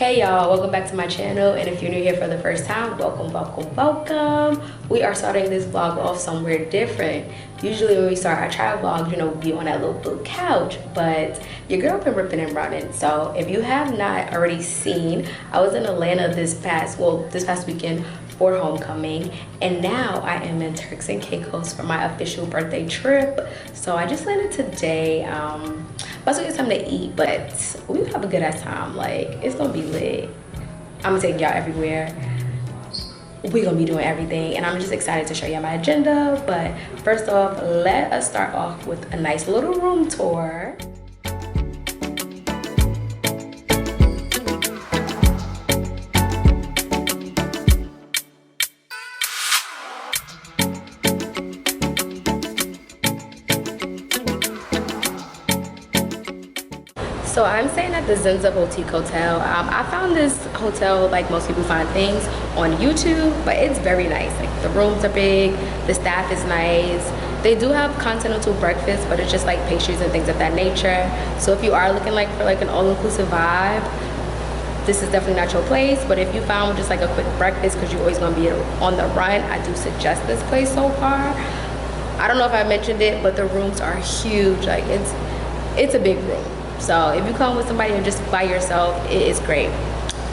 Hey y'all, welcome back to my channel, and if you're new here for the first time, welcome. We are starting this vlog off somewhere different. Usually when we start our travel vlog, you know, we be on that little blue couch, but your girl been ripping and running. So if you have not already seen, I was in Atlanta this past weekend for homecoming, and now I am in Turks and Caicos for my official birthday trip. So I just landed today. About to get something to eat, but we have a good ass time. Like, it's gonna be lit. I'm gonna take y'all everywhere. We're gonna be doing everything, and I'm just excited to show y'all my agenda. But first off, let us start off with a nice little room tour. So I'm staying at the Zenza Boutique Hotel. I found this hotel, like most people find things, on YouTube, but it's very nice. Like, the rooms are big, the staff is nice. They do have continental breakfast, but it's just like pastries and things of that nature. So if you are looking like for like an all-inclusive vibe, this is definitely not your place. But if you found just like a quick breakfast, because you're always gonna be on the run, I do suggest this place so far. I don't know if I mentioned it, but the rooms are huge. Like, it's a big room. So if you come with somebody or just by yourself, it is great.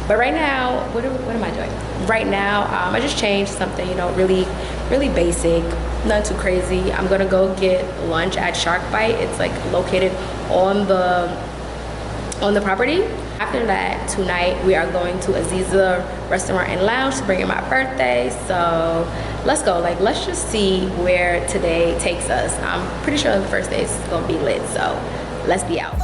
But right now, what am I doing? Right now, I just changed something, you know, really basic, not too crazy. I'm gonna go get lunch at Shark Bite. It's like located on the property. After that, tonight we are going to Aziza Restaurant and Lounge to bring in my birthday. So let's go. Like, let's just see where today takes us. I'm pretty sure the first day is gonna be lit. So let's be out.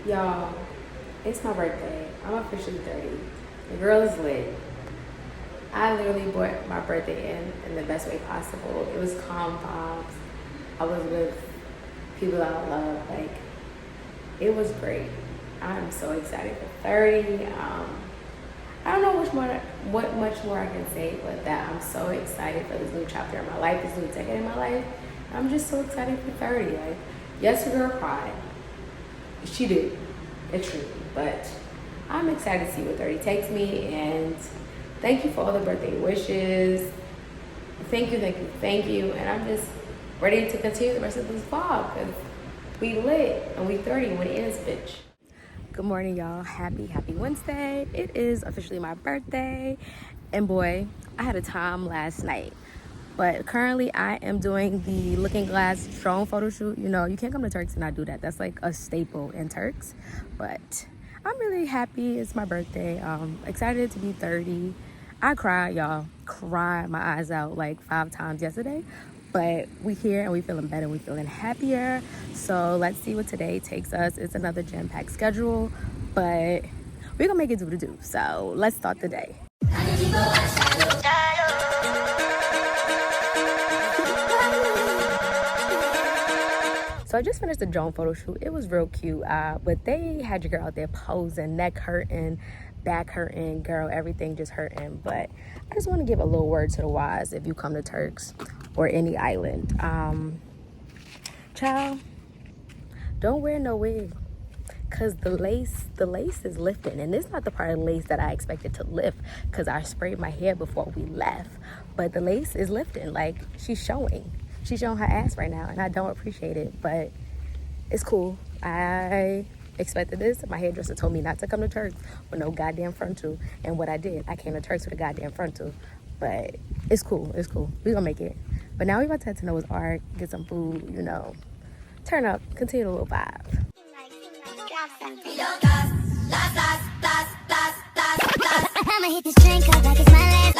Y'all, it's my birthday. I'm officially 30. The girl is lit. I literally brought my birthday in the best way possible. It was calm vibes. I was with people I love. Like, it was great. I'm so excited for 30. I don't know what much more I can say, but that I'm so excited for this new chapter in my life, this new decade in my life. I'm just so excited for 30. Like, yes, your girl cried. She did, it's true, but I'm excited to see what 30 takes me. And thank you for all the birthday wishes. Thank you, and I'm just ready to continue the rest of this vlog, because we lit and we 30 when it is, bitch. Good morning, y'all. Happy Wednesday. It is officially my birthday, and boy, I had a time last night. But currently I am doing the looking glass drone photo shoot. You know, you can't come to Turks and not do that. That's like a staple in Turks. But I'm really happy. It's my birthday. Excited to be 30. I cried, y'all. Cried my eyes out like 5 times yesterday. But we here and we feeling better. We feeling happier. So let's see what today takes us. It's another jam-packed schedule, but we're gonna make it do what it do. So let's start the day. So I just finished the drone photo shoot. It was real cute, but they had your girl out there posing, neck hurting, back hurting, girl, everything just hurting. But I just want to give a little word to the wise if you come to Turks or any island. Child, don't wear no wig. Cause the lace is lifting, and this is not the part of the lace that I expected to lift, cause I sprayed my hair before we left. But the lace is lifting, like she's showing her ass right now, and I don't appreciate it, but it's cool. I expected this. My hairdresser told me not to come to Turks with no goddamn frontal, and what I did, I came to Turks with a goddamn frontal. But it's cool. We gonna make it. But now we about to head to Noah's Ark, get some food, you know, turn up, continue the little vibe. I'ma hit this drink up like it's my last.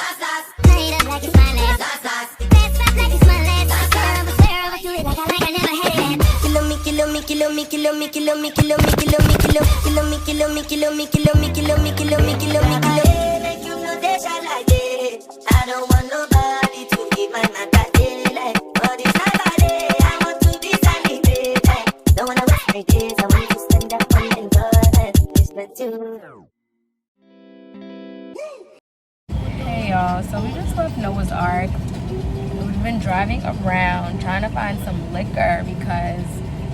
Turn it up like it's my last. Fast like it's my last. Swear I'ma do it like I never had it. Kilo me, kilo me, kilo me, kilo me, kilo me, kilo me, kilo me, kilo me, kilo me, kilo me, kilo me, kilo me, kilo me, kilo me, kilo me. Make you know they shall like it. I don't want nobody to be my matter daily life. But it's not my day. I want to be sanity. Don't wanna waste my days. I want to stand up on the government. It's not too. Hey y'all, so we just left Noah's Ark. We've been driving around trying to find some liquor because,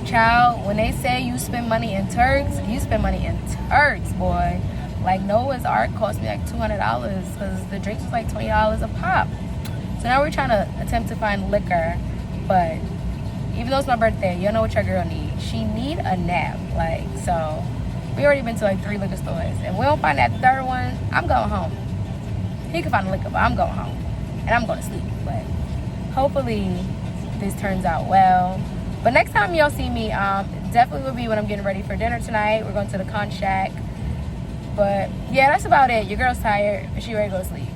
child, when they say you spend money in Turks, you spend money in Turks, boy. Like Noah's Ark cost me like $200 because the drinks was like $20 a pop. So now we're trying to attempt to find liquor, but even though it's my birthday, you know what your girl needs. She need a nap, like, so we already been to like 3 liquor stores, and we don't find that third one, I'm going home. He can find the liquor, but I'm going home. And I'm going to sleep. But hopefully this turns out well. But next time y'all see me, definitely will be when I'm getting ready for dinner tonight. We're going to the Con Shack. But yeah, that's about it. Your girl's tired, and she ready to go to sleep.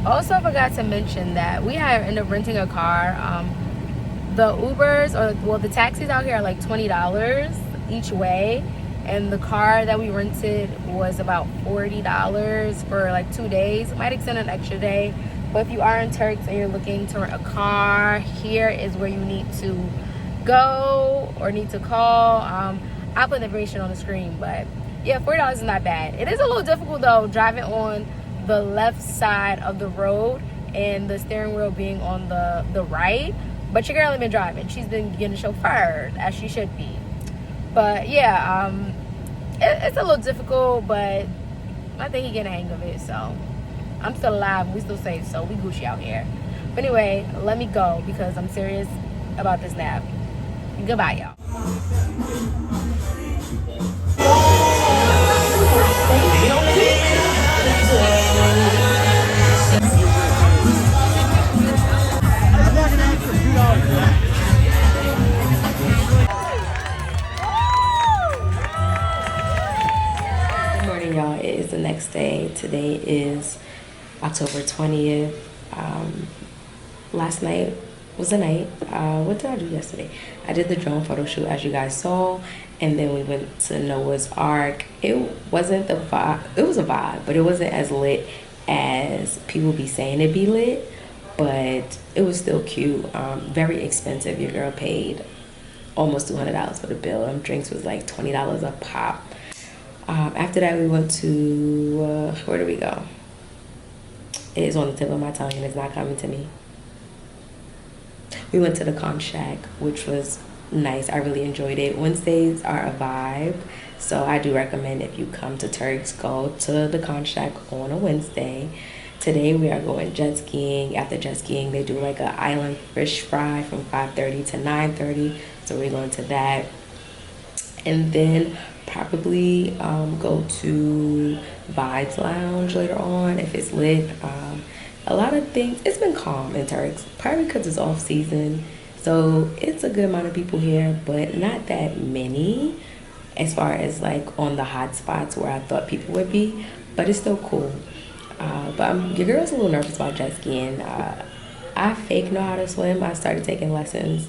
Also, I forgot to mention that we had ended up renting a car. The Ubers, the taxis out here are like $20 each way, and the car that we rented was about $40 for like 2 days. It might extend an extra day, but if you are in Turks and you're looking to rent a car, here is where you need to go or need to call. I'll put the information on the screen, but yeah, $40 is not bad. It is a little difficult though, driving on the left side of the road and the steering wheel being on the right. But your girl ain't been driving. She's been getting chauffeured, as she should be. But yeah, it's a little difficult, but I think he getting the hang of it. So I'm still alive. We still safe. So we Gucci out here. But anyway, let me go because I'm serious about this nap. Goodbye, y'all. Y'all, it is the next day. Today is October 20th. Last night was the night. What did I do yesterday? I did the drone photo shoot, as you guys saw, and then we went to Noah's Ark. It wasn't the vibe. It was a vibe, but it wasn't as lit as people be saying it be lit, but it was still cute. Very expensive. Your girl paid almost $200 for the bill. Drinks was like $20 a pop. After that, we went to, where did we go? It is on the tip of my tongue and it's not coming to me. We went to the Con Shack, which was nice. I really enjoyed it. Wednesdays are a vibe, so I do recommend if you come to Turks, go to the Con Shack on a Wednesday. Today we are going jet skiing. After jet skiing, they do like an island fish fry from 5:30 to 9:30, so we're going to that. And then probably go to Vibes Lounge later on if it's lit. A lot of things, it's been calm in Turks, probably because it's off season, so it's a good amount of people here, but not that many as far as like on the hot spots where I thought people would be, but it's still cool. But your girl's a little nervous about jet skiing. I fake know how to swim. I started taking lessons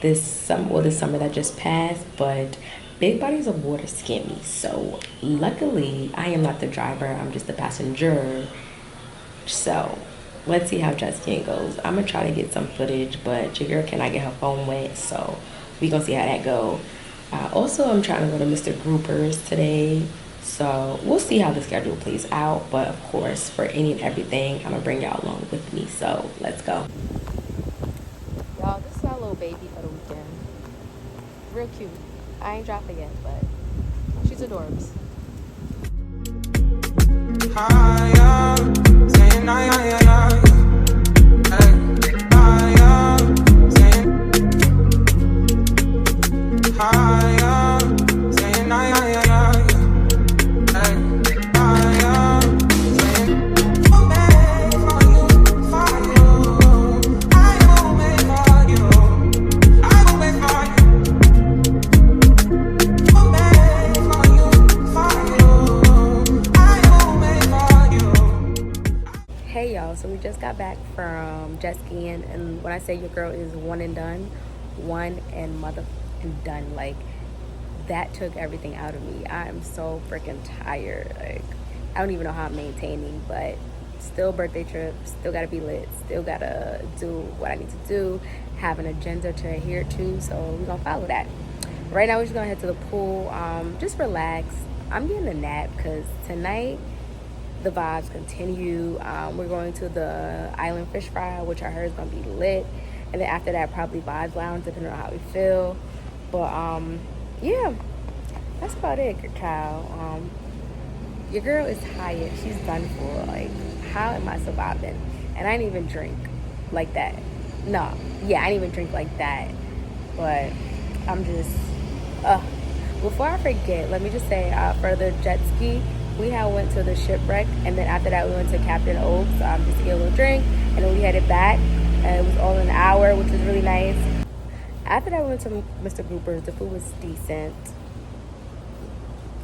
this summer that just passed, but big bodies of water scare me. So luckily, I am not the driver. I'm just the passenger. So let's see how jet skiing goes. I'm gonna try to get some footage, but your girl cannot get her phone wet, so we gonna see how that go. Also, I'm trying to go to Mr. Grouper's today, So we'll see how the schedule plays out. But of course, for any and everything, I'm gonna bring y'all along with me. So let's go. Y'all, this is our little baby for the weekend. Real cute. I ain't dropped it yet, but she's adorbs. Hey y'all, so we just got back from jet skiing, and when I say your girl is one and done, one and mother and done, like that took everything out of me. I am so freaking tired. Like I don't even know how I'm maintaining, but still birthday trip, still gotta be lit, still gotta do what I need to do, have an agenda to adhere to, so we're gonna follow that. Right now we're just gonna head to the pool, just relax. I'm getting a nap because tonight the vibes continue. We're going to the Island Fish Fry, which I heard is gonna be lit, and then after that probably Vibes Lounge, depending on how we feel. But yeah, that's about it, child. Your girl is tired. She's done for. Like, how am I surviving? And I didn't even drink like that. No, yeah, I didn't even drink like that. But I'm just, before I forget, let me just say, for the jet ski, we had went to the Shipwreck, and then after that we went to Captain Oaks, just to get a little drink, and then we headed back, and it was all in an hour, which was really nice. After that we went to Mr. Grouper's. The food was decent.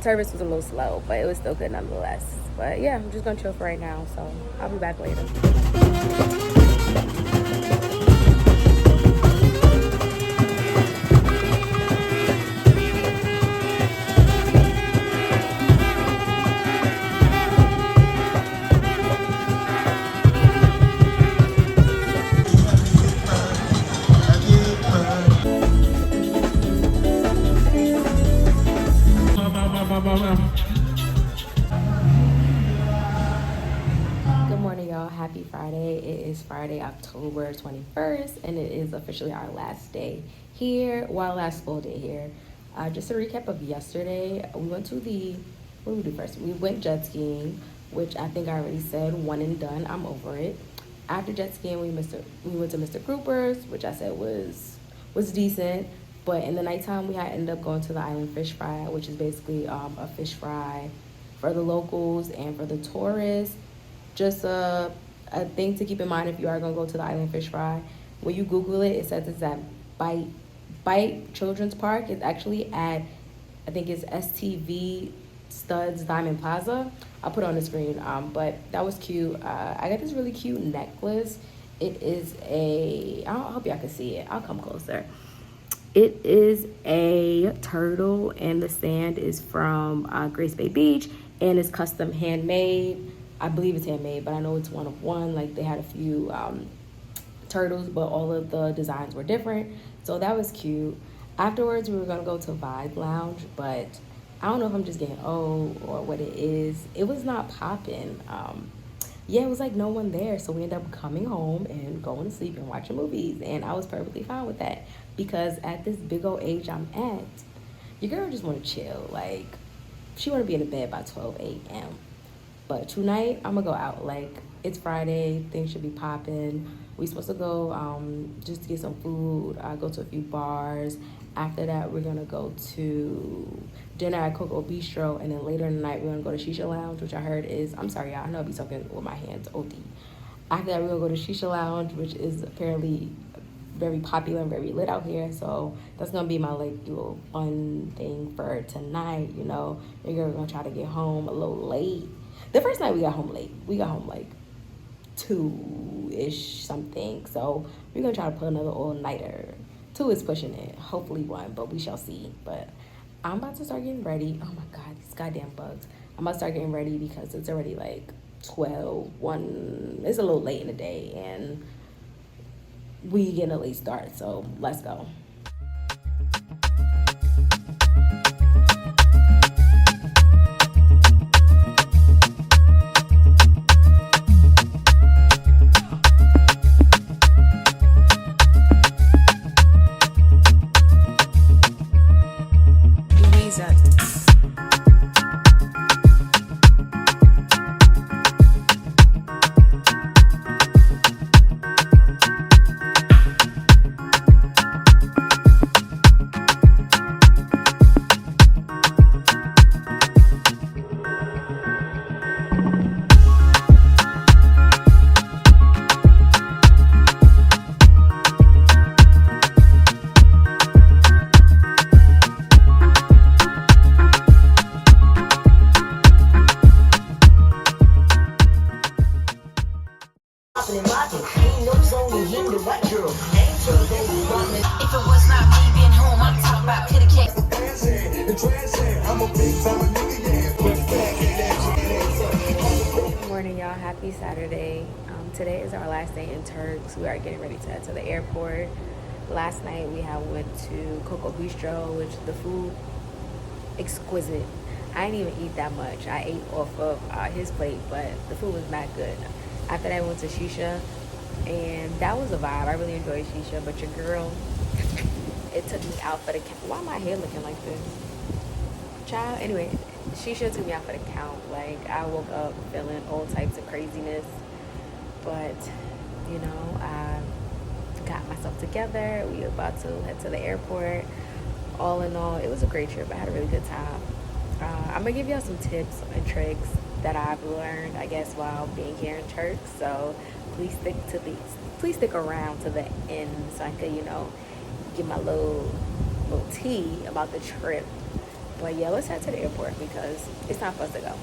Service was a little slow, but it was still good nonetheless. But yeah, I'm just gonna chill for right now, so I'll be back later. Good morning, y'all. Happy Friday. It is Friday, October 21st, and it is officially our last day here. Well, last full day here. Just a recap of yesterday. We went to what did we do first? We went jet skiing, which I think I already said, one and done. I'm over it. After jet skiing, we went to Mr. Grouper's, which I said was decent. But in the nighttime, we had ended up going to the Island Fish Fry, which is basically a fish fry for the locals and for the tourists. Just a thing to keep in mind if you are going to go to the Island Fish Fry. When you Google it, it says it's at Bite Children's Park. It's actually at, I think it's STV Studs Diamond Plaza. I'll put it on the screen. But that was cute. I got this really cute necklace. It is I hope y'all can see it. I'll come closer. It is a turtle, and the sand is from Grace Bay Beach, and it's custom handmade. I believe it's handmade, but I know it's one of one. Like, they had a few turtles, but all of the designs were different. So that was cute. Afterwards, we were going to go to Vibes Lounge, but I don't know if I'm just getting old or what it is. It was not popping. Yeah, it was like no one there. So we ended up coming home and going to sleep and watching movies. And I was perfectly fine with that, because at this big old age I'm at, your girl just want to chill. Like, she want to be in the bed by 12 a.m. But tonight, I'm going to go out. Like, it's Friday. Things should be popping. We supposed to go just to get some food, go to a few bars. After that, we're going to go to dinner at Coco Bistro. And then later in the night, we're going to go to Shisha Lounge, which I heard is, I'm sorry, y'all, I know I'll be talking with my hands OD. After that, we're going to go to Shisha Lounge, which is apparently very popular and very lit out here. So that's going to be my, like, little fun thing for tonight, you know. We're going to try to get home a little late. The first night we got home late. We got home like 2-ish something. So we're going to try to put another all-nighter. 2 is pushing it. Hopefully 1, but we shall see. But I'm about to start getting ready. Oh my God, these goddamn bugs. I'm about to start getting ready because it's already like 12, 1. It's a little late in the day, and we getting a late start. So let's go. Good morning, y'all. Happy Saturday. Today is our last day in Turks. We are getting ready to head to the airport. Last night we went to Coco Bistro, which the food exquisite. I didn't even eat that much. I ate off of his plate, but the food was not good. After that, I went to Shisha, and that was a vibe. I really enjoyed Shisha, but your girl, it took me out for the count. Why my hair looking like this? Child, anyway, Shisha took me out for the count. Like, I woke up feeling all types of craziness, but, you know, I got myself together. We were about to head to the airport. All in all, it was a great trip. I had a really good time. I'm gonna give y'all some tips and tricks that I've learned, I guess, while being here in Turks. So please stick around to the end so I could, you know, give my little tea about the trip. But yeah, let's head to the airport because it's time for us to go.